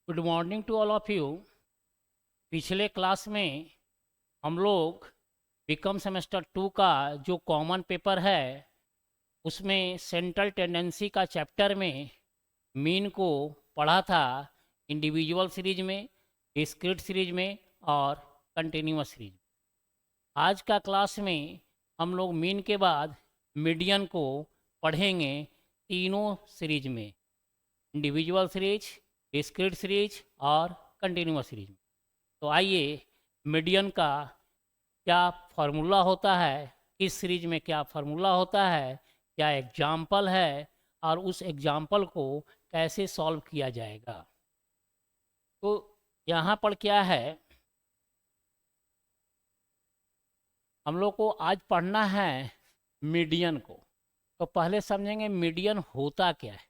Good morning to all of you. पिछले class में हम लोग बीकॉम सेमेस्टर 2 का जो कॉमन पेपर है उसमें सेंट्रल टेंडेंसी का चैप्टर में मीन को पढ़ा था। इंडिविजुअल सीरीज में, डिस्क्रीट सीरीज में और कंटिन्यूअस सीरीज में। आज का क्लास में हम लोग मीन के बाद मीडियन को पढ़ेंगे तीनों सीरीज में, इंडिविजुअल सीरीज, डिस्क्रीट सीरीज और कंटिन्यूअस सीरीज में। तो आइए, मीडियन का क्या फार्मूला होता है, किस सीरीज में क्या फार्मूला होता है, क्या एग्जाम्पल है और उस एग्जाम्पल को कैसे सॉल्व किया जाएगा। तो यहाँ पर क्या है, हम लोग को आज पढ़ना है मीडियन को। तो पहले समझेंगे मीडियन होता क्या है।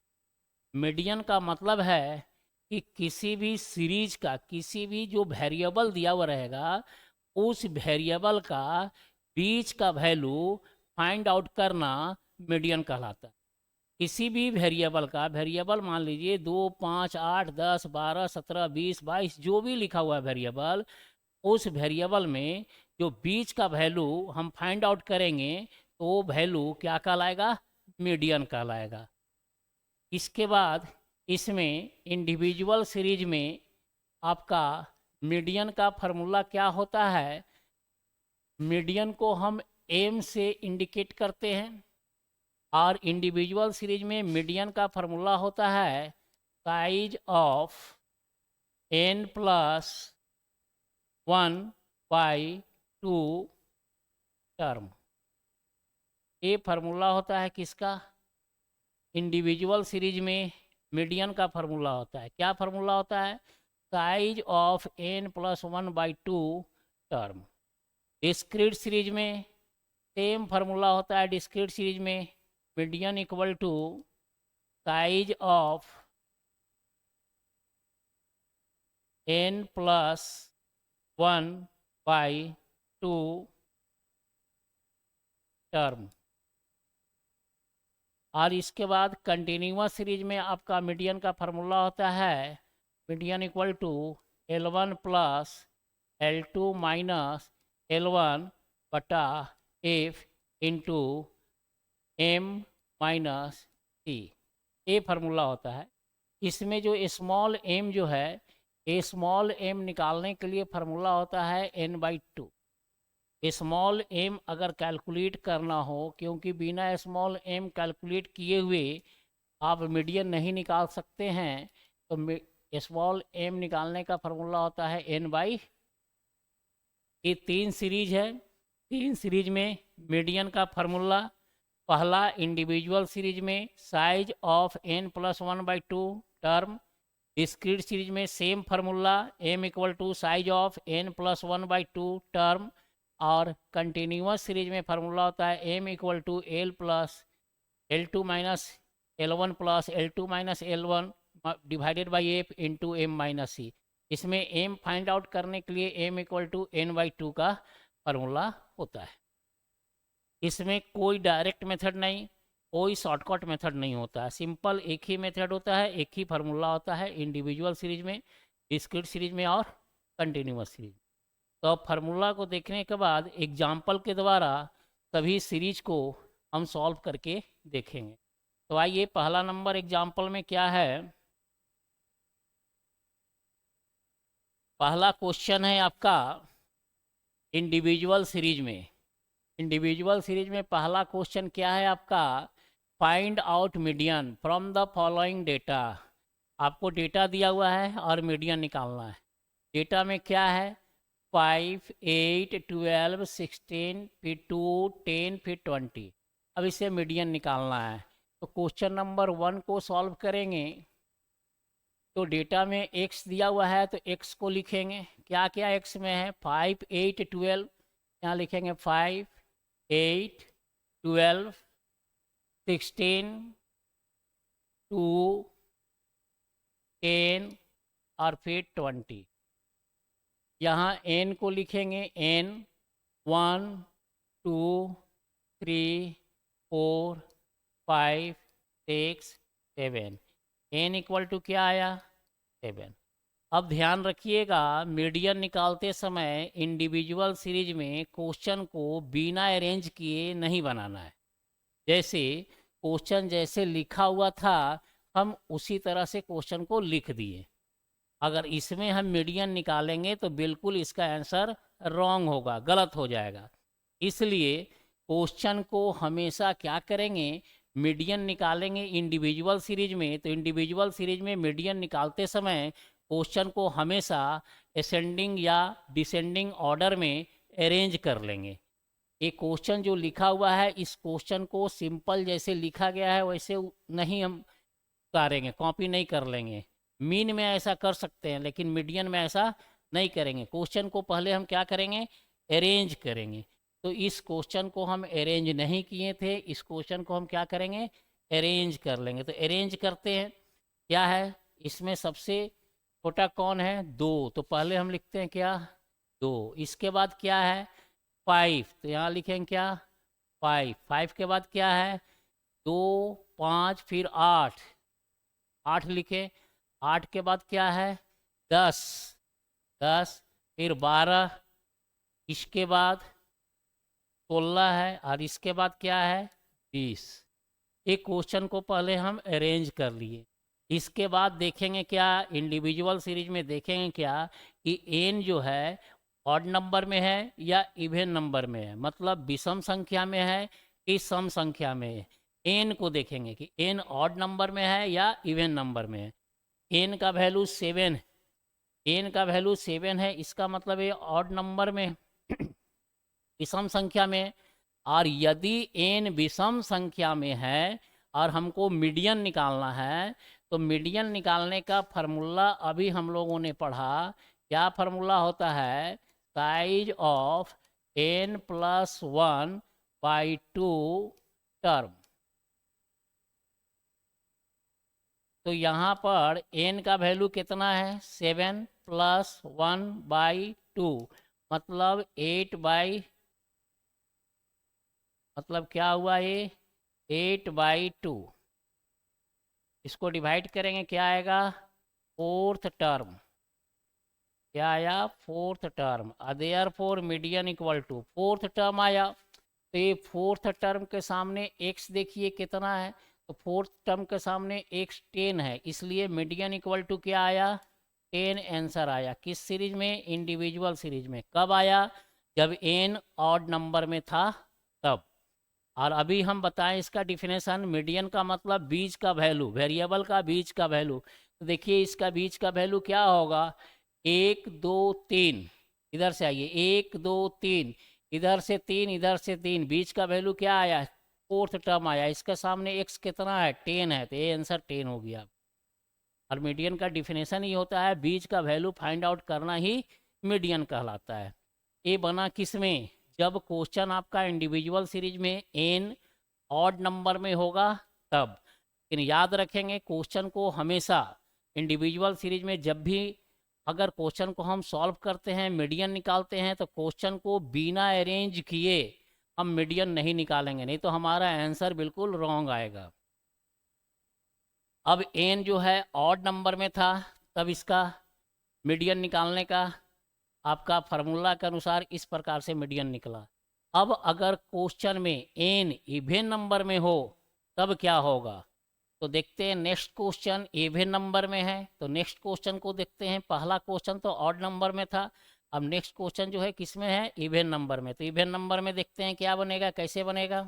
मीडियन का मतलब है कि किसी भी सीरीज का किसी भी जो वेरिएबल दिया हुआ रहेगा उस वेरिएबल का बीच का वैल्यू फाइंड आउट करना मीडियन कहलाता है। किसी भी वेरिएबल का, वेरिएबल मान लीजिए 2, 5, 8, 10, 12, 17, 20, 22 जो भी लिखा हुआ है वेरिएबल, उस वेरिएबल में जो बीच का वैल्यू हम फाइंड आउट करेंगे तो वो वैल्यू क्या कहलाएगा, मीडियन कहलाएगा। इसके बाद इसमें इंडिविजुअल सीरीज में आपका मीडियन का फार्मूला क्या होता है। मीडियन को हम एम से इंडिकेट करते हैं और इंडिविजुअल सीरीज में मीडियन का फार्मूला होता है size of n plus 1/2 term. ये फार्मूला होता है किसका, इंडिविजुअल सीरीज में मीडियन का फार्मूला होता है। क्या फार्मूला होता है, size of n plus 1/2 term. Discrete series में सेम फार्मूला होता है। डिस्क्रीट सीरीज में median equal to size of n plus 1/2 term. और इसके बाद कंटिन्यूअस सीरीज में आपका मीडियन का फार्मूला होता है median equal to L1 plus L2 minus L1 बटा F into M minus C। ये फार्मूला होता है। इसमें जो स्मॉल m जो है, ये स्मॉल m निकालने के लिए फार्मूला होता है n/2। स्मॉल m अगर कैलकुलेट करना हो, क्योंकि बिना स्मॉल m कैलकुलेट किए हुए आप मीडियन नहीं निकाल सकते हैं, तो स्मॉल m निकालने का फार्मूला होता है n/। ये तीन सीरीज है। तीन सीरीज में मीडियन का फार्मूला, पहला इंडिविजुअल सीरीज में size of n plus 1/2 term. Discrete series में same formula m equal to size of n plus 1/2 term. और कंटिन्यूअस सीरीज में फार्मूला होता है m equal to L plus L2 minus L1 plus L2 minus L1 divided by F into M minus C। इसमें m find out करने के लिए m equal to n/2 का formula होता है। इसमें कोई डायरेक्ट मेथड नहीं, कोई शॉर्टकट मेथड नहीं होता है। सिंपल एक ही मेथड होता है, एक ही फार्मूला होता है इंडिविजुअल सीरीज में, डिस्क्रीट सीरीज में और कंटिन्यूअस सीरीज में। तो अब फार्मूला को देखने के बाद एग्जाम्पल के द्वारा सभी सीरीज को हम सॉल्व करके देखेंगे। तो आइए, पहला नंबर एग्जाम्पल में क्या है। पहला क्वेश्चन है आपका इंडिविजुअल सीरीज में। इंडिविजुअल सीरीज में पहला क्वेश्चन क्या है आपका, find out median from the following data. आपको डेटा दिया हुआ है और मीडियन निकालना है। डेटा में क्या है, 5, 8, 12, 16, फिर 2, 10, फिर 20। अब इसे मीडियन निकालना है। तो क्वेश्चन नंबर 1 को सॉल्व करेंगे। तो डेटा में x दिया हुआ है तो x को लिखेंगे। क्या क्या x में है, 5, 8, 12। यहाँ लिखेंगे 5, 8, 12, 16, 2, 10 और फिर 20। यहाँ n को लिखेंगे n 1, 2, 3, 4, 5, 6, 7। n इक्वल टू क्या आया, 7। अब ध्यान रखिएगा, मीडियन निकालते समय इंडिविजुअल सीरीज में क्वेश्चन को बिना अरेंज किए नहीं बनाना है। जैसे क्वेश्चन जैसे लिखा हुआ था हम उसी तरह से क्वेश्चन को लिख दिए। अगर इसमें हम मीडियन निकालेंगे तो बिल्कुल इसका आंसर रॉन्ग होगा, गलत हो जाएगा। इसलिए क्वेश्चन को हमेशा क्या करेंगे, मीडियन निकालेंगे इंडिविजुअल सीरीज में, तो इंडिविजुअल सीरीज में मीडियन निकालते समय क्वेश्चन को हमेशा असेंडिंग या डिसेंडिंग ऑर्डर में अरेंज कर लेंगे। ये क्वेश्चन जो लिखा हुआ है, इस क्वेश्चन को सिंपल जैसे लिखा गया है वैसे नहीं हम उतारेंगे, कॉपी नहीं कर लेंगे। मीन में ऐसा कर सकते हैं लेकिन मीडियन में ऐसा नहीं करेंगे। क्वेश्चन को पहले हम क्या करेंगे, अरेंज करेंगे। तो इस क्वेश्चन को हम अरेंज नहीं किए थे, इस क्वेश्चन को हम क्या करेंगे, अरेंज कर लेंगे। तो अरेंज करते हैं, क्या है इसमें सबसे छोटा कौन है, 2, तो पहले हम लिखते हैं क्या, 2। इसके बाद क्या है 5, तो यहाँ लिखेंगे क्या 5। 5 के बाद क्या है 2 5 फिर 8, 8 लिखे। 8 के बाद क्या है 10, 10 फिर 12, इसके बाद 16 है और इसके बाद क्या है 20। एक क्वेश्चन को पहले हम अरेंज कर लिए। इसके बाद देखेंगे क्या, इंडिविजुअल सीरीज में देखेंगे क्या कि एन जो है ऑड नंबर में है या इवन नंबर में है, मतलब विषम संख्या में है कि सम संख्या में है। एन को देखेंगे कि एन ऑड नंबर में है या इवन नंबर में है। एन का वैल्यू 7, एन का वैल्यू 7 है, इसका मतलब ये ऑड नंबर में विषम संख्या में। और यदि एन विषम संख्या में है और हमको मीडियन निकालना है, तो मीडियन निकालने का फार्मूला अभी हम लोगों ने पढ़ा। क्या फार्मूला होता है, साइज ऑफ n + 1/2 टर्म। तो यहाँ पर n का वैल्यू कितना है 7 + 1/2, मतलब 8 मतलब क्या हुआ ये 8/2। इसको डिवाइड करेंगे क्या आएगा, फोर्थ टर्म। क्या आया, fourth term. Therefore median equal to fourth term आया। तो ये फोर्थ टर्म के सामने x देखिए कितना है, तो फोर्थ टर्म के सामने x 10 है, इसलिए मीडियन इक्वल टू क्या आया 10 आंसर आया। किस सीरीज में, इंडिविजुअल सीरीज में। कब आया, जब n ऑड नंबर में था तब। और अभी हम बताएं इसका डिफिनेशन, मीडियन का मतलब बीच का वैल्यू, वेरिएबल का बीच का वैल्यू। तो देखिए इसका बीच का वैल्यू क्या होगा, 1 2 3, इधर से आइए 1 2 3, इधर से 3, इधर से 3, बीच का वैल्यू क्या आया, फोर्थ टर्म आया। इसके सामने x कितना है 10 है, तो ये आंसर 10 हो गया। और मीडियन का डिफिनेशन ही होता है बीच का वैल्यू फाइंड आउट करना ही मीडियन कहलाता है। ये बना किस में, जब क्वेश्चन आपका इंडिविजुअल सीरीज में n ऑड नंबर में होगा तब। लेकिन याद रखेंगे क्वेश्चन को हमेशा इंडिविजुअल सीरीज में जब भी अगर क्वेश्चन को हम सॉल्व करते हैं, मीडियन निकालते हैं, तो क्वेश्चन को बिना अरेंज किए हम मीडियन नहीं निकालेंगे, नहीं तो हमारा आंसर बिल्कुल रॉन्ग आएगा। अब n जो है ऑड नंबर में था तब इसका मीडियन निकालने का आपका फार्मूला के अनुसार इस प्रकार से मीडियन निकला। अब अगर क्वेश्चन में n इवन नंबर में हो तब क्या होगा, तो देखते हैं नेक्स्ट क्वेश्चन इवन नंबर में है, तो नेक्स्ट क्वेश्चन को देखते हैं। पहला क्वेश्चन तो ऑड नंबर में था, अब नेक्स्ट क्वेश्चन जो है किस में है, इवन नंबर में। तो इवन नंबर में देखते हैं क्या बनेगा, कैसे बनेगा।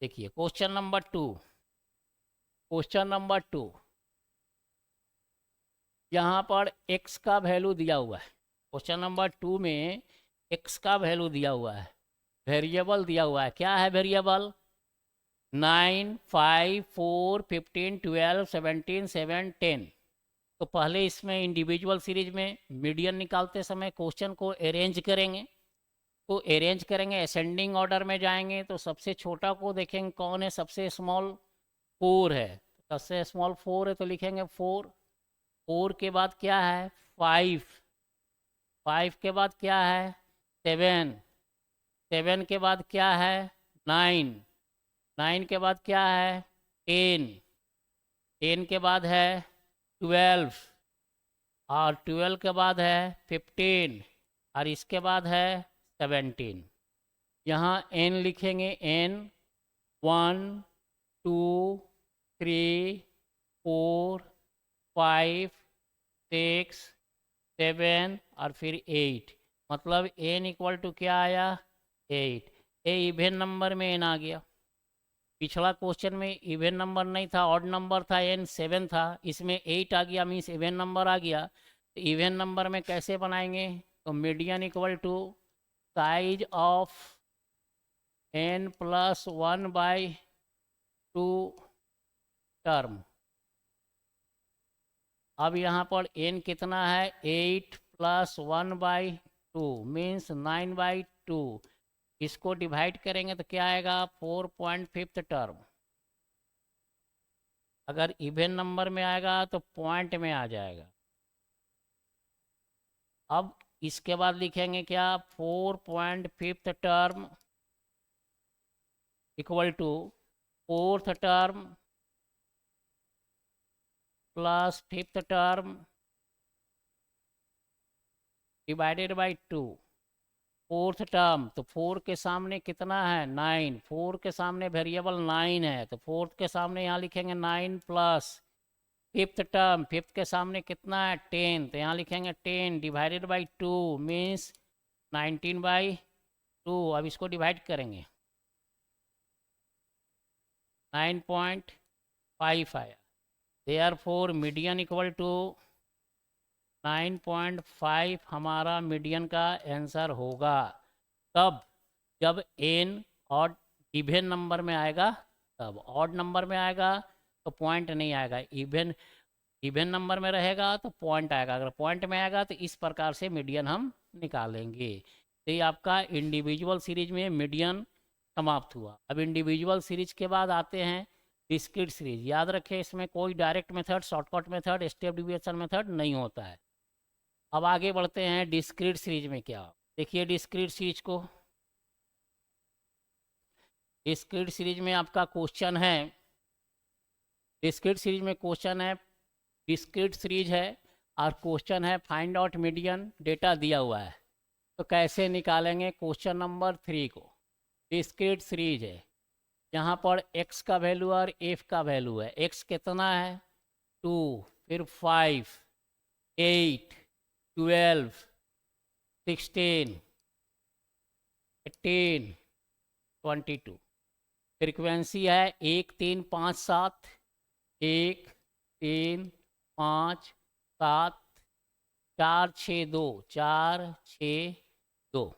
देखिए क्वेश्चन नंबर 2, क्वेश्चन नंबर 2 यहाँ पर x का वैल्यू दिया हुआ है। क्वेश्चन नंबर 2 में x का वैल्यू दिया हुआ है, वेरिएबल दिया हुआ है। क्या है वेरिएबल, 9 5 4 15 12 17 7 10। तो पहले इसमें इंडिविजुअल सीरीज में मीडियन निकालते समय क्वेश्चन को अरेंज करेंगे। तो अरेंज करेंगे, असेंडिंग ऑर्डर में जाएंगे, तो सबसे छोटा को देखेंगे कौन है, सबसे स्मॉल 4 है। सबसे स्मॉल 4 है तो लिखेंगे 4। 4 के बाद क्या है 5, 5 के बाद क्या है 7, 7 के बाद क्या है 9, 9 के बाद क्या है 10, 10 के बाद है 12 और 12 के बाद है 15 और इसके बाद है 17। यहाँ n लिखेंगे n 1 2 3 4 5 6 7 और फिर 8, मतलब n इक्वल टू क्या आया 8। ये इवन नंबर में n आ गया। पिछला क्वेश्चन में इवन नंबर नहीं था, ऑड नंबर था, n 7 था, इसमें 8 आ गया, मीन्स इवन नंबर आ गया। तो इवन नंबर में कैसे बनाएंगे, तो median equal to size of n plus 1/2 term. अब यहाँ पर n कितना है 8 प्लस 1/2 मीन्स 9/2। इसको डिवाइड करेंगे तो क्या आएगा 4.5 टर्म। अगर इवन नंबर में आएगा तो पॉइंट में आ जाएगा। अब इसके बाद लिखेंगे क्या 4.5 term equal to 4th term plus 5th term divided by 2। 4th term तो 4 के सामने कितना है 9, 4 के सामने वेरिएबल 9 है, तो 4th के सामने यहाँ लिखेंगे 9 प्लस 5th टर्म, 5th के सामने कितना है 10, तो यहाँ लिखेंगे 10 डिवाइडेड बाई 2 मीन्स 19/2। अब इसको डिवाइड करेंगे 9.5 आया। देयरफॉर मीडियन इक्वल टू 9.5 हमारा मीडियन का आंसर होगा। तब जब n ऑड इवन नंबर में आएगा, तब ऑड नंबर में आएगा तो पॉइंट नहीं आएगा, इवन नंबर में रहेगा तो पॉइंट आएगा। अगर पॉइंट में आएगा तो इस प्रकार से मीडियन हम निकालेंगे। तो ये आपका इंडिविजुअल सीरीज में मीडियन समाप्त हुआ। अब इंडिविजुअल सीरीज के बाद आते हैं डिस्क्रीट सीरीज। याद रखें इसमें कोई direct method, shortcut method, step deviation method नहीं होता है। अब आगे बढ़ते हैं डिस्क्रीट सीरीज में। क्या देखिए डिस्क्रीट सीरीज को, डिस्क्रीट सीरीज में आपका क्वेश्चन है, डिस्क्रीट सीरीज में क्वेश्चन है, डिस्क्रीट सीरीज है और क्वेश्चन है फाइंड आउट मीडियन, डेटा दिया हुआ है। तो कैसे निकालेंगे क्वेश्चन नंबर 3 को। डिस्क्रीट सीरीज है, यहाँ पर x का वैल्यू और f का वैल्यू है। x कितना है 2, फिर 5, 8, 12, 16, 18, 22। फ्रीक्वेंसी है 1 3 5 7, 1 3 5 7 4 6 2, 4 6 2।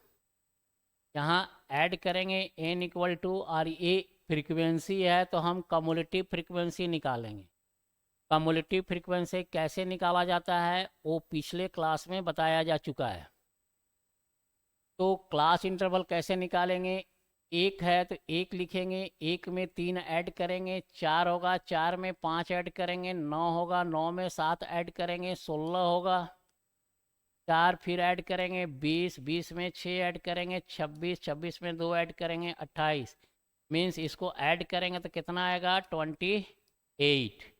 यहाँ ऐड करेंगे n इक्वल टू, और ये फ्रीक्वेंसी है तो हम कम्युलेटिव फ्रीक्वेंसी निकालेंगे। कम्युलेटिव फ्रीक्वेंसी कैसे निकाला जाता है वो पिछले क्लास में बताया जा चुका है। तो क्लास इंटरवल कैसे निकालेंगे, 1 है तो 1 लिखेंगे, 1 में 3 ऐड करेंगे, 4 होगा, 4 में 5 ऐड करेंगे, 9 होगा, 9 में 7 ऐड करेंगे, 16 होगा, 4 फिर ऐड करेंगे, 20, 20 में 6 ऐड करेंगे, 26, 26 में 2 ऐड करेंगे, 28। मीन्स इसको ऐड करेंगे तो कितना आएगा 28।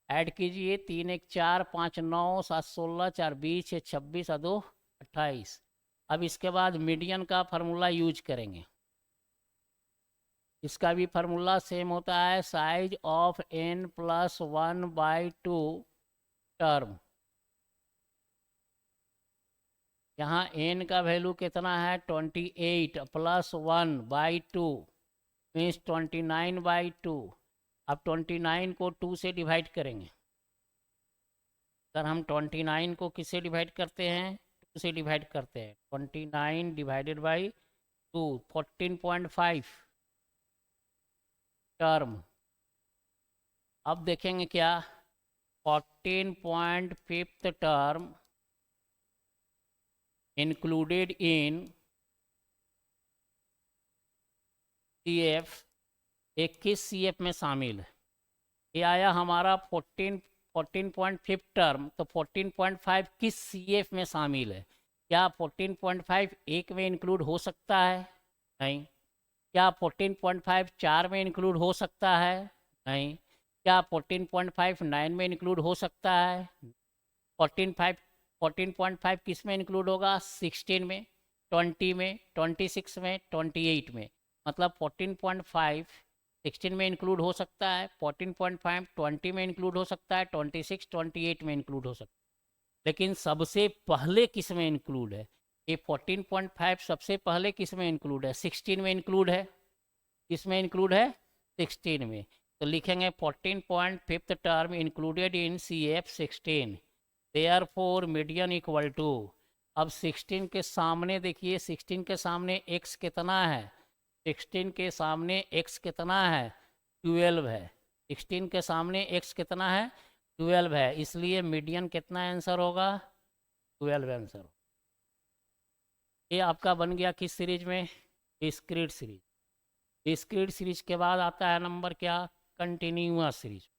ऐड कीजिए, 3 1 4 5 9 7 16 4 20 6 26 और 2 28। अब इसके बाद मीडियन का फार्मूला यूज करेंगे। इसका भी फार्मूला सेम होता है, size of n plus 1/2 term. यहाँ n का वैल्यू कितना है 28 प्लस 1/2 मीन्स 29/2। अब 29 को 2 से डिवाइड करेंगे। सर हम 29 को किससे डिवाइड करते हैं 2 से डिवाइड करते हैं। 29 डिवाइडेड बाई 2 14.5 टर्म। अब देखेंगे क्या 14.5 टर्म इंक्लूडेड इन CF, 21 CF में शामिल है। ये आया हमारा 14.5 टर्म, तो 14.5 किस CF में शामिल है। क्या 14.5 एक में इंक्लूड हो सकता है, नहीं। क्या 14.5 4 में इंक्लूड हो सकता है, नहीं। क्या 14.5 9 में इंक्लूड हो सकता है? 14.5 किस में इंक्लूड होगा? 16 में, 20 में, 26 में, 28 में। मतलब 14.5 16 में इंक्लूड हो सकता है, 14.5 20 में इंक्लूड हो सकता है, 26 28 में इंक्लूड हो सकता है। लेकिन सबसे पहले किस में इंक्लूड है? ये 14.5 सबसे पहले किस में इंक्लूड है? 16 में इंक्लूड है। किस में इंक्लूड है? 16 में। तो लिखेंगे 14.5 term included in C F 16, therefore median equal to. अब 16 के सामने देखिए, 16 के सामने x कितना है? 16 के सामने x कितना है? 12 है। 16 के सामने x कितना है? 12 है। इसलिए मीडियन कितना आंसर होगा? 12 आंसर। ये आपका बन गया किस सीरीज में? Discrete series. डिस्क्रीट सीरीज के बाद आता है नंबर क्या? Continuous series.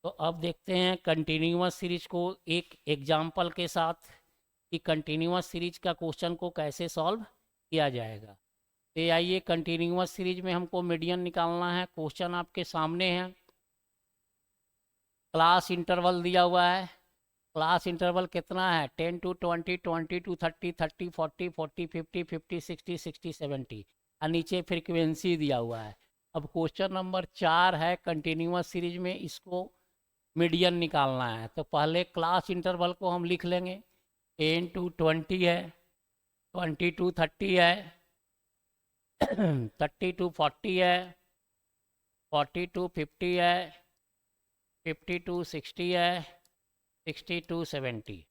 तो अब देखते हैं कंटिन्यूअस सीरीज को एक एग्जाम्पल के साथ कि कंटिन्यूअस सीरीज का क्वेश्चन को कैसे सॉल्व किया जाएगा। तो आइए, कंटिन्यूअस सीरीज में हमको मीडियन निकालना है। क्वेश्चन आपके सामने है। क्लास इंटरवल दिया हुआ है। क्लास इंटरवल कितना है? 10 to 20, 20 to 30, 30 40, 40 50, 50 60, 60 70, और नीचे फ्रीक्वेंसी दिया हुआ है। अब क्वेश्चन नंबर 4 है कंटिन्यूअस सीरीज में, इसको मीडियन निकालना है। तो पहले क्लास इंटरवल को हम लिख लेंगे। 10 to 20 है, 20 to 30 है, 30 to 40 है, 40 to 50 है, 50 to 60 है, 60 to 70।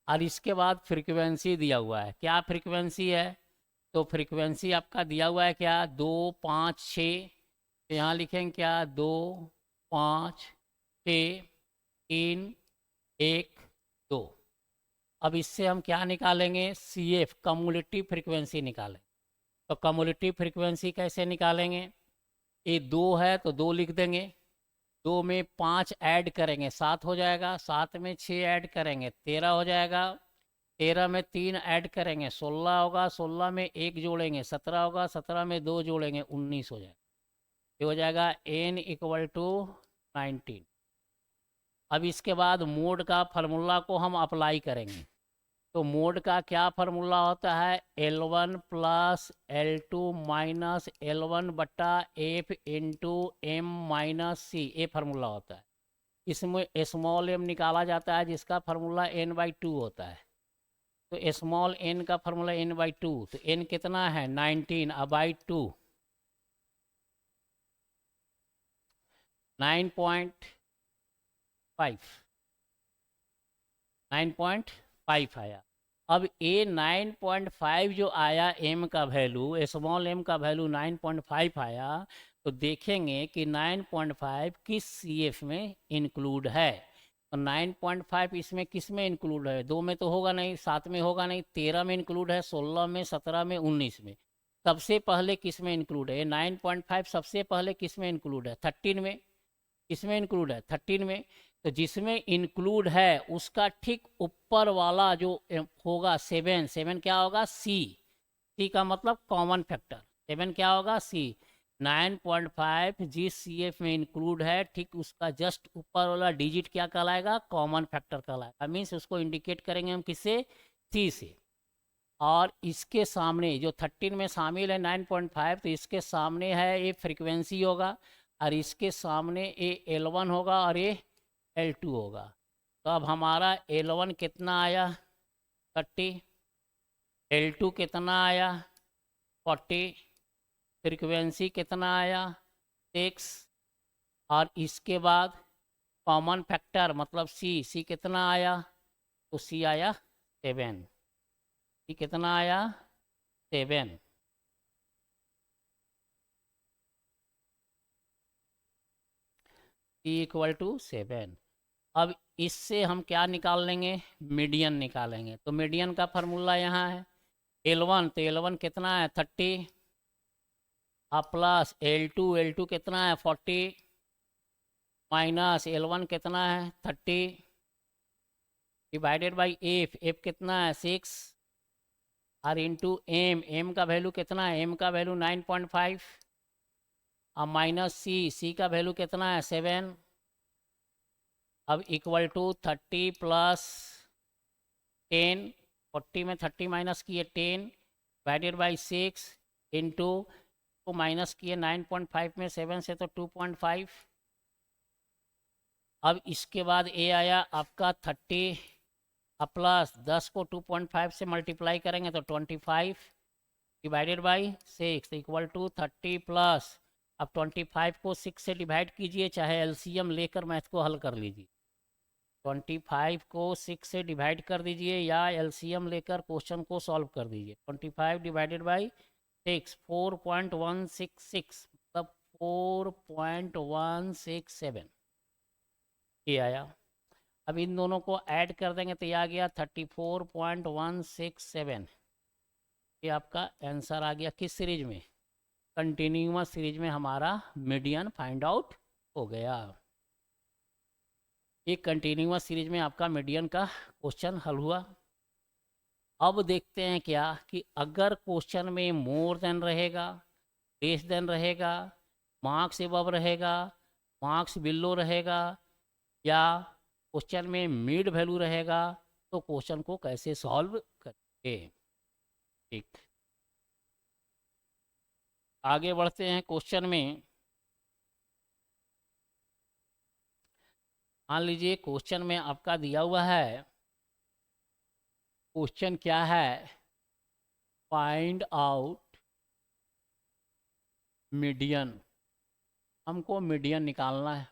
और इसके बाद फ्रीक्वेंसी दिया हुआ है। क्या फ्रीक्वेंसी है? तो फ्रीक्वेंसी आपका दिया हुआ है क्या? 2 5 6। तो यहाँ लिखेंगे क्या? 2 5 6 3 1 2। अब इससे हम क्या निकालेंगे? सी एफ, कम्युलेटिव फ्रीक्वेंसी निकालें। तो कम्युलेटिव फ्रीक्वेंसी कैसे निकालेंगे? ये 2 है तो 2 लिख देंगे, 2 में 5 ऐड करेंगे 7 हो जाएगा, 7 में 6 ऐड करेंगे 13 हो जाएगा, 13 में 3 ऐड करेंगे 16 होगा, 16 में 1 जोड़ेंगे 17 होगा, 17 में 2 जोड़ेंगे 19 हो जाएगा। ये हो जाएगा n इक्वल टू 19। अब इसके बाद मोड का फार्मूला को हम अप्लाई करेंगे। तो मोड का क्या फार्मूला होता है? L1 plus L2 minus L1 बटा एफ इंटू एम माइनस सी, ये फार्मूला होता है। इसमें स्मॉल m निकाला जाता है जिसका फार्मूला n/2 होता है। तो स्मॉल n का फार्मूला n/2, तो n कितना है? 19 बाई 2, 9.5 आया। अब ए 9.5 जो आया m का वैल्यू, स्मॉल m का वैल्यू 9.5 आया, तो देखेंगे कि 9.5 किस CF में इंक्लूड है। तो 9.5 इसमें किस में इंक्लूड है? 2 में तो होगा नहीं, 7 में होगा नहीं, 13 में इंक्लूड है, 16 में, 17 में, 19 में। सबसे पहले किस में इंक्लूड है? 9.5 सबसे पहले किस में इंक्लूड है? 13 में। किसमें इंक्लूड है? 13 में। तो जिसमें इंक्लूड है उसका ठीक ऊपर वाला जो होगा 7, 7 क्या होगा? सी का मतलब कॉमन फैक्टर। 7 क्या होगा? सी। 9.5 जिस CF में इंक्लूड है, ठीक उसका जस्ट ऊपर वाला डिजिट क्या कहलाएगा? कॉमन फैक्टर कहलाएगा। मीन्स उसको इंडिकेट करेंगे हम किससे? सी से। और इसके सामने जो 13 में शामिल है 9.5, तो इसके सामने है ये फ्रीक्वेंसी होगा, और इसके सामने ये L1 होगा और ये L2 होगा। तो अब हमारा L1 कितना आया? 30। L2 कितना आया? 40। फ्रीक्वेंसी कितना आया? 6। और इसके बाद कॉमन फैक्टर मतलब सी कितना आया? तो सी आया 7। सी कितना आया? 7। Equal to 7। अब इससे हम क्या निकाल लेंगे? मीडियन निकालेंगे। तो मीडियन का फार्मूला यहाँ है L1, तो L1 कितना है? 30, अब प्लस L2 कितना है? 40, माइनस L1 कितना है? 30, डिवाइडेड बाई एफ कितना है? 6, और इंटू एम का वैल्यू कितना है? एम का वैल्यू 9.5, अब माइनस सी का वैल्यू कितना है 7। अब इक्वल टू 30 प्लस 10, 40 में 30 माइनस किए 10 डिवाइडेड बाई 6 इंटू को माइनस किए 9.5 में 7 से तो 2.5। अब इसके बाद ए आया आपका 30, अब प्लस 10 को 2.5 से मल्टीप्लाई करेंगे तो 25 divided by 6 equal to 30 plus, अब 25 को 6 से डिवाइड कीजिए, चाहे एलसीएम लेकर मैथ को हल कर लीजिए। 25 को 6 से डिवाइड कर दीजिए या एलसीएम लेकर क्वेश्चन को सॉल्व कर दीजिए। 25 डिवाइडेड बाई 6 4.166 मतलब 4.167 ये आया। अब इन दोनों को ऐड कर देंगे तो ये आ गया 34.167। ये आपका आंसर आ गया किस सीरीज में, कंटिन्यूअस सीरीज में हमारा मीडियन फाइंड आउट हो गया। एक कंटिन्यूअस सीरीज में आपका मीडियन का क्वेश्चन हल हुआ। अब देखते हैं क्या कि अगर क्वेश्चन में मोर देन रहेगा, लेस देन रहेगा, मार्क्स एबव रहेगा, मार्क्स बिलो रहेगा या क्वेश्चन में मिड वैल्यू रहेगा तो क्वेश्चन को कैसे सॉल्व करेंगे। ठीक, आगे बढ़ते हैं क्वेश्चन में। मान लीजिए क्वेश्चन में आपका दिया हुआ है, क्वेश्चन क्या है, फाइंड आउट मीडियन, हमको मीडियन निकालना है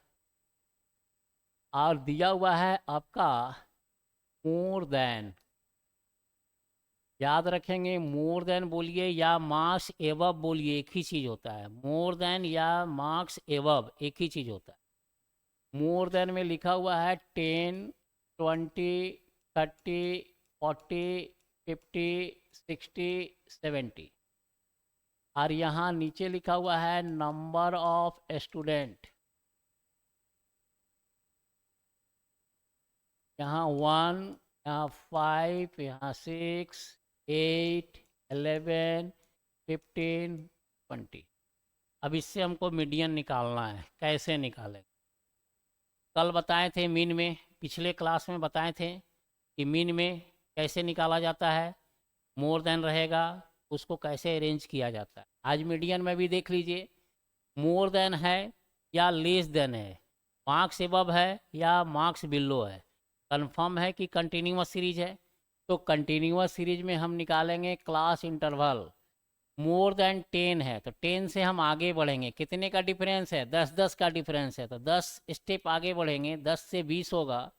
और दिया हुआ है आपका मोर देन। याद रखेंगे मोर देन बोलिए या मार्क्स एबव बोलिए एक ही चीज़ होता है, मोर देन या मार्क्स एबव एक ही चीज़ होता है। मोर देन में लिखा हुआ है 10, 20, 30, 40, 50, 60, 70 और यहाँ नीचे लिखा हुआ है नंबर ऑफ स्टूडेंट। यहाँ 1, यहाँ 5, यहाँ 6, 8, 11, 15, 20। अब इससे हमको मीडियन निकालना है, कैसे निकालें। कल बताए थे मीन में, पिछले क्लास में बताए थे कि मीन में कैसे निकाला जाता है, मोर देन रहेगा उसको कैसे अरेंज किया जाता है। आज मीडियन में भी देख लीजिए, मोर देन है या लेस देन है, मार्क्स एबव है या मार्क्स बिलो है, कंफर्म है कि कंटिन्यूअस सीरीज है। तो कंटिन्यूअस सीरीज में हम निकालेंगे क्लास इंटरवल। मोर देन 10 है तो 10 से हम आगे बढ़ेंगे, कितने का डिफरेंस है, 10-10 का डिफरेंस है तो 10 स्टेप आगे बढ़ेंगे, 10 से 20 होगा,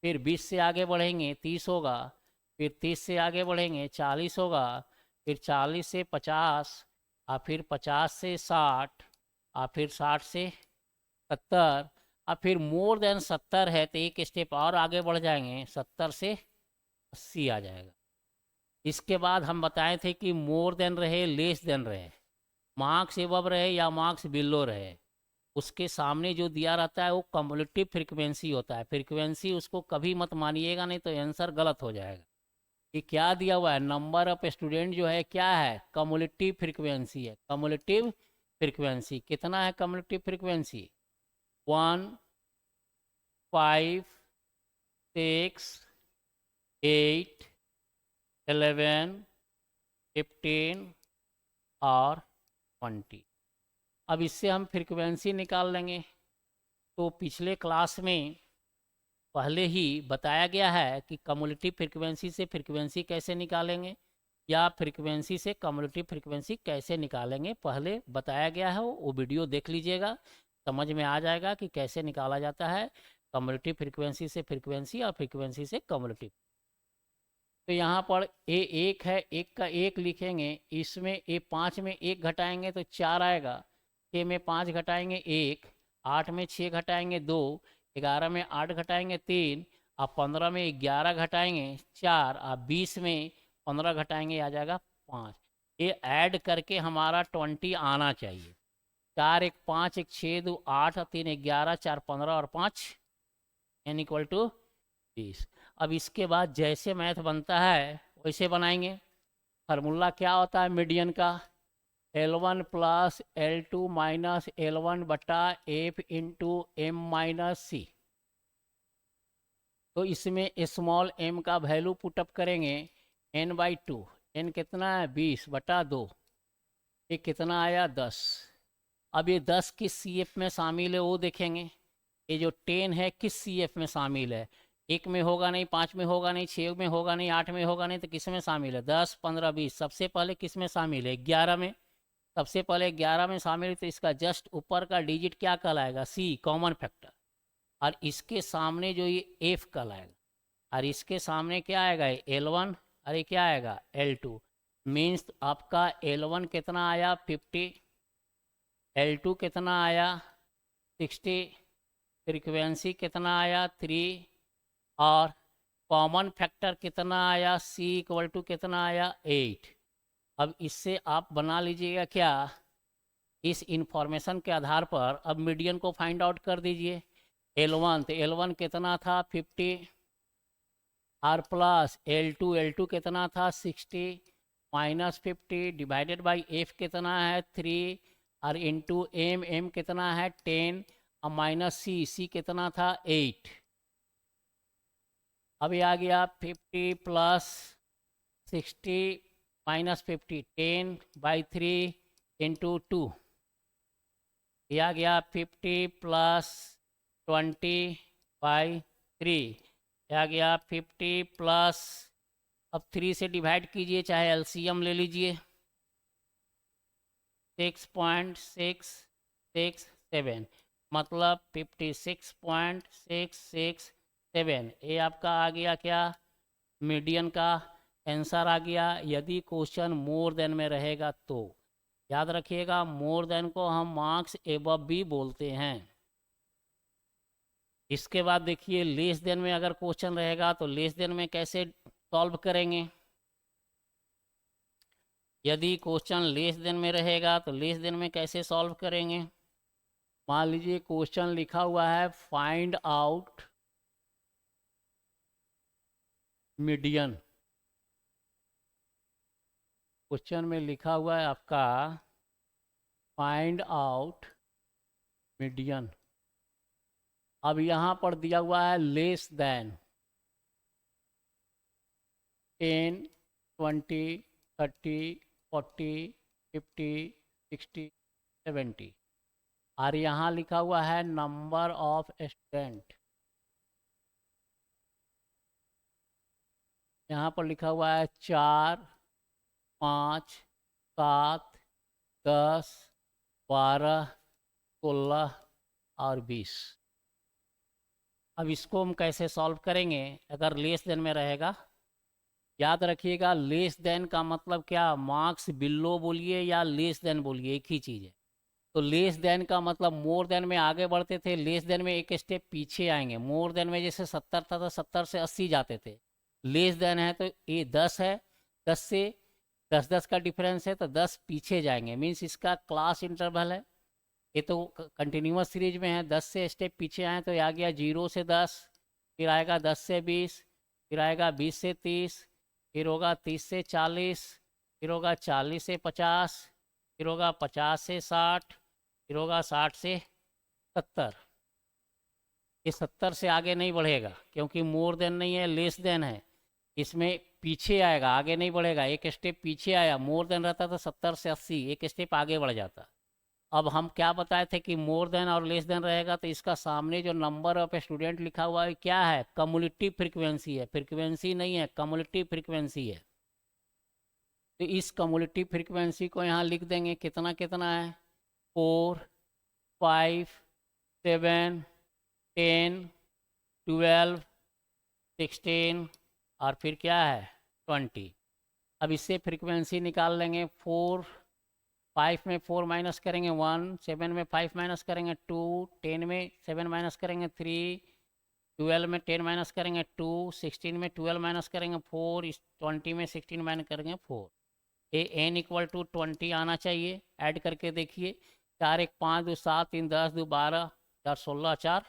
फिर 20 से आगे बढ़ेंगे 30 होगा, फिर 30 से आगे बढ़ेंगे 40 होगा, फिर 40 से 50 और फिर 50 से 60 और फिर 60 से 70 और फिर मोर देन 70 है तो एक स्टेप और आगे बढ़ जाएंगे, 70 से 80 आ जाएगा। इसके बाद हम बताए थे कि मोर देन रहे लेस देन रहे, मार्क्स एबव रहे या मार्क्स बिलो रहे, उसके सामने जो दिया रहता है वो कम्युलेटिव फ्रीक्वेंसी होता है। फ्रीक्वेंसी उसको कभी मत मानिएगा, नहीं तो आंसर गलत हो जाएगा। कि क्या दिया हुआ है, नंबर ऑफ स्टूडेंट जो है क्या है, कम्युलेटिव फ्रीक्वेंसी है। कम्युलेटिव फ्रीक्वेंसी कितना है, कम्युलेटिव फ्रीक्वेंसी 1, 5, 6, 8, 11, 15 और 20। अब इससे हम फ्रीक्वेंसी निकाल लेंगे। तो पिछले क्लास में पहले ही बताया गया है कि कम्युलेटिव फ्रीक्वेंसी से फ्रीक्वेंसी कैसे निकालेंगे या फ्रीक्वेंसी से कम्युलेटिव फ्रीक्वेंसी कैसे निकालेंगे, पहले बताया गया है, वो वीडियो देख लीजिएगा, समझ में आ जाएगा कि कैसे निकाला जाता है कम्युलेटिव फ्रीक्वेंसी से फ्रीक्वेंसी और फ्रीक्वेंसी से कम्युलेटिव। तो यहाँ पर ए 1 है, 1 का 1 लिखेंगे, इसमें ए 5 में 1 घटाएंगे तो 4 आएगा, 6 में 5 घटाएंगे 1, 8 में 6 घटाएंगे 2, 11 में 8 घटाएंगे 3 और 15 में 11 घटाएंगे 4 और 20 में 15 घटाएंगे आ जाएगा 5। ये ऐड करके हमारा 20 आना चाहिए। 4 1 5 1 6 2 8 3 11 4 15 और 5 n इक्वल टू 20। अब इसके बाद जैसे मैथ बनता है वैसे बनाएंगे। फार्मूला क्या होता है मीडियन का, L1 plus L2 minus L1 बटा F इंटू M माइनस सी। तो इसमें स्मॉल m का वैल्यू पुटअप करेंगे n/2। n कितना है 20 बटा 2, ये कितना आया 10। अब ये 10 किस CF में शामिल है वो देखेंगे। ये जो 10 है किस CF में शामिल है, 1 में होगा नहीं, 5 में होगा नहीं, 6 में होगा नहीं, 8 में होगा नहीं, तो किस में शामिल है 10 15 20। सबसे पहले किस में शामिल है 11 में। सबसे पहले 11 में शामिल है, तो इसका जस्ट ऊपर का डिजिट क्या कहलाएगा C, कॉमन फैक्टर। और इसके सामने जो ये F कहलाएगा, और इसके सामने क्या आएगा L1, अरे क्या आएगा L2। मीन्स आपका L1 कितना आया 50, L2 कितना आया 60, फ्रीक्वेंसी कितना आया 3, और कॉमन फैक्टर कितना आया C इक्वल टू कितना आया 8। अब इससे आप बना लीजिएगा क्या, इस इंफॉर्मेशन के आधार पर अब मीडियन को फाइंड आउट कर दीजिए। L1, तो L1 कितना था 50, और प्लस L2 कितना था 60 माइनस 50 डिवाइडेड बाई F कितना है 3, और इंटू M कितना है 10, और माइनस C कितना था 8। अभी आ गया 50 प्लस 60 माइनस 50, 10/3 इंटू 2। ये आ गया 50 प्लस 20/3। आ गया 50 प्लस, अब 3 से डिवाइड कीजिए, चाहे एलसीएम ले लीजिए, 6.667, मतलब 56.667। ये आपका आ गया क्या, मीडियन का आंसर आ गया। यदि क्वेश्चन मोर देन में रहेगा तो याद रखिएगा, मोर देन को हम मार्क्स एबव भी बोलते हैं। इसके बाद देखिए लेस देन में अगर क्वेश्चन रहेगा तो लेस देन में कैसे सॉल्व करेंगे। यदि क्वेश्चन लेस देन में रहेगा तो लेस देन में कैसे सॉल्व करेंगे। मान लीजिए क्वेश्चन लिखा हुआ है फाइंड आउट मीडियन। क्वेश्चन में लिखा हुआ है आपका फाइंड आउट मीडियन। अब यहाँ पर दिया हुआ है लेस देन 10 20 30 40 50 60 70, और यहाँ लिखा हुआ है नंबर ऑफ स्टूडेंट। यहाँ पर लिखा हुआ है 4 5 7 10 12 16 और 20। अब इसको हम कैसे सॉल्व करेंगे अगर लेस देन में रहेगा। याद रखिएगा लेस देन का मतलब क्या, मार्क्स बिलो बोलिए या लेस देन बोलिए, एक ही चीज़ है। तो लेस देन का मतलब मोर देन में आगे बढ़ते थे, लेस देन में एक स्टेप पीछे आएंगे। मोर देन में जैसे 70 था तो 70 से 80 जाते थे। लेस देन है तो ये 10 है, 10 से 10 का डिफरेंस है तो 10 पीछे जाएंगे, मीन्स इसका क्लास इंटरवल है। ये तो कंटिन्यूस सीरीज में है, 10 से स्टेप पीछे आए तो आ गया 0 से 10, फिर आएगा 10 से 20, फिर आएगा 20 से 30, फिर होगा 30 से 40, फिर होगा 40 से 50, फिर होगा 50 से 60, फिर होगा 60 से 70। ये 70 से आगे नहीं बढ़ेगा क्योंकि मोर देन नहीं है, लेस देन है। इसमें पीछे आएगा, आगे नहीं बढ़ेगा। एक स्टेप पीछे आया, मोर देन रहता तो 70 से 80, एक स्टेप आगे बढ़ जाता। अब हम क्या बताए थे कि मोर देन और लेस देन रहेगा तो इसका सामने जो नंबर ऑफ स्टूडेंट लिखा हुआ है क्या है, कम्युलेटिव फ्रीक्वेंसी है, फ्रीक्वेंसी नहीं है, कम्युलेटिव फ्रीक्वेंसी है। तो इस कम्युलेटिव फ्रीक्वेंसी को यहाँ लिख देंगे, कितना कितना है 4 5 7 10 12 16 और फिर क्या है 20। अब इससे फ्रीक्वेंसी निकाल लेंगे। 4 5 में 4 माइनस करेंगे 1, 7 में 5 माइनस करेंगे 2, 10 में 7 माइनस करेंगे 3, 12 में 10 माइनस करेंगे 2, 16 में 12 माइनस करेंगे 4, इस 20 में 16 माइनस करेंगे 4। ए n इक्वल टू 20 आना चाहिए। ऐड करके देखिए, 4 1 5 2 7 3 10 2 12 4 16 4।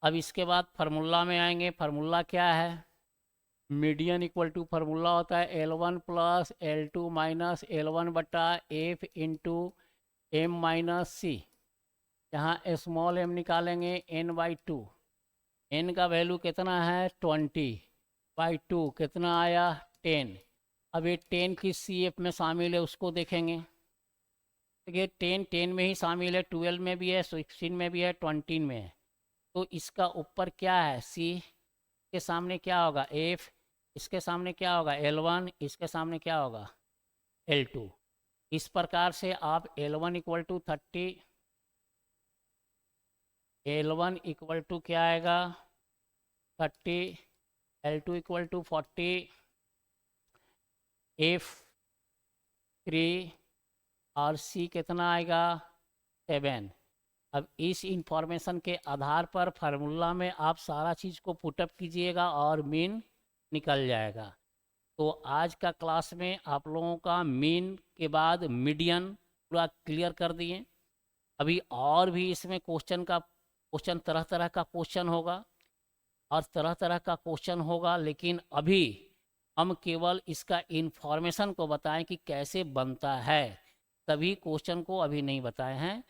अब इसके बाद फार्मूला में आएंगे। फार्मूला क्या है, मीडियन इक्वल टू फार्मूला होता है L1 plus L2 minus L1 बटा एफ इंटू एम माइनस सी। यहाँ स्मॉल एम निकालेंगे n/2। n का वैल्यू कितना है 20/2 कितना आया 10। अब ये 10 किस CF में शामिल है उसको देखेंगे। देखिए 10 में ही शामिल है, 12 में भी है, 16 में भी है, 20 में है। तो इसका ऊपर क्या है C के सामने क्या होगा F, इसके सामने क्या होगा L1, इसके सामने क्या होगा L2। इस प्रकार से आप L1 equal to 30, L1 equal to क्या आएगा 30, L2 इक्वल टू 40, F3 और C कितना आएगा 7। अब इस इंफॉर्मेशन के आधार पर फार्मूला में आप सारा चीज़ को पुटअप कीजिएगा और मीन निकल जाएगा। तो आज का क्लास में आप लोगों का मीन के बाद मीडियन पूरा क्लियर कर दिए। अभी और भी इसमें क्वेश्चन तरह तरह का क्वेश्चन होगा और तरह तरह का क्वेश्चन होगा, लेकिन अभी हम केवल इसका इन्फॉर्मेशन को बताएं कि कैसे बनता है, सभी क्वेश्चन को अभी नहीं बताए हैं।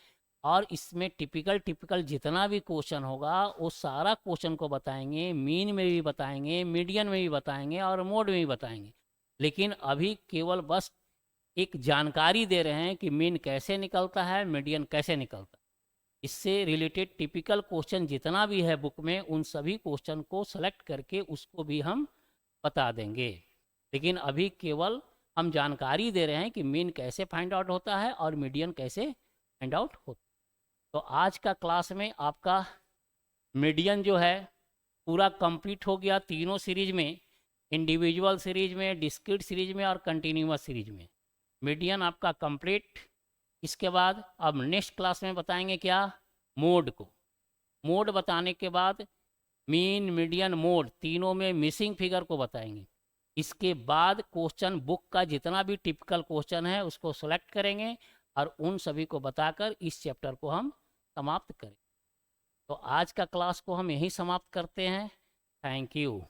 और इसमें टिपिकल जितना भी क्वेश्चन होगा वो सारा क्वेश्चन को बताएंगे, मीन में भी बताएंगे, मीडियन में भी बताएंगे और मोड में भी बताएंगे। लेकिन अभी केवल बस एक जानकारी दे रहे हैं कि मीन कैसे निकलता है, मीडियन कैसे निकलता है। इससे रिलेटेड टिपिकल क्वेश्चन जितना भी है बुक में उन सभी क्वेश्चन को सेलेक्ट करके उसको भी हम बता देंगे। लेकिन अभी केवल हम जानकारी दे रहे हैं कि मीन कैसे फाइंड आउट होता है और मीडियन कैसे फाइंड आउट होता है। तो आज का क्लास में आपका मीडियन जो है पूरा कंप्लीट हो गया तीनों सीरीज में, इंडिविजुअल सीरीज में, डिस्क्रीट सीरीज में और कंटिन्यूअस सीरीज में। मीडियन आपका कंप्लीट। इसके बाद अब नेक्स्ट क्लास में बताएंगे क्या मोड को। मोड बताने के बाद मीन मीडियन मोड तीनों में मिसिंग फिगर को बताएंगे। इसके बाद क्वेश्चन बुक का जितना भी टिपिकल क्वेश्चन है उसको सेलेक्ट करेंगे और उन सभी को बताकर इस चैप्टर को हम समाप्त करें। तो आज का क्लास को हम यहीं समाप्त करते हैं। Thank you.